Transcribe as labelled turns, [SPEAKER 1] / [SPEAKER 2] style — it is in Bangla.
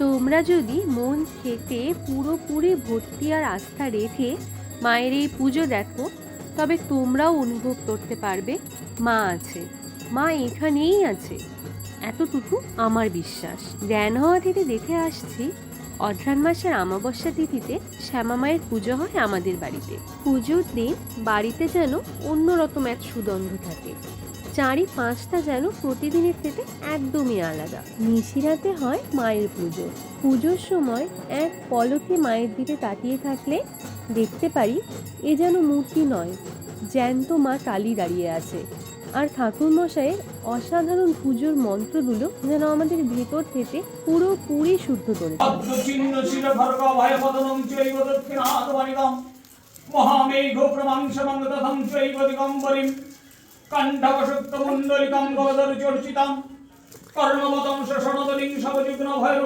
[SPEAKER 1] তোমরা যদি মন থেকে পুরোপুরি ভক্তি আর আস্থা রেখে মায়ের এই পুজো দেখো, তবে তোমরাও অনুভব করতে পারবে মা আছে, মা এখানেই আছে। এতটুকু আমার বিশ্বাস। জ্ঞান হওয়া থেকে দেখে আসছি, অঘ্রাণ মাসের অমাবস্যা তিথিতে শ্যামা মায়ের পুজো হয় আমাদের বাড়িতে। পুজোর দিন বাড়িতে যেন অন্যরকম এক সুগন্ধ থাকে, চারি পাঁচটা যেন প্রতিদিনের থেকে একদমই আলাদা। নিশিরাতে হয় মায়ের পুজো। পুজোর সময় এক পলকে মায়ের দিকে তাকিয়ে থাকলে দেখতে পারি এ যেন মূর্তি নয়, জ্যান্ত মা কালী দাঁড়িয়ে আছে। আর ঠাকুরমশাইয়ের অসাধারণ পুজোর মন্ত্রগুলো যেন আমাদের ভেতর থেকে পুরোপুরি শুদ্ধ করে
[SPEAKER 2] কণ্ঠবসুক্তমণ্ডলিকাম গলদরুচর্চিতাম কর্ণমতং শশনদলিং সবযুগ্ন ভৈরব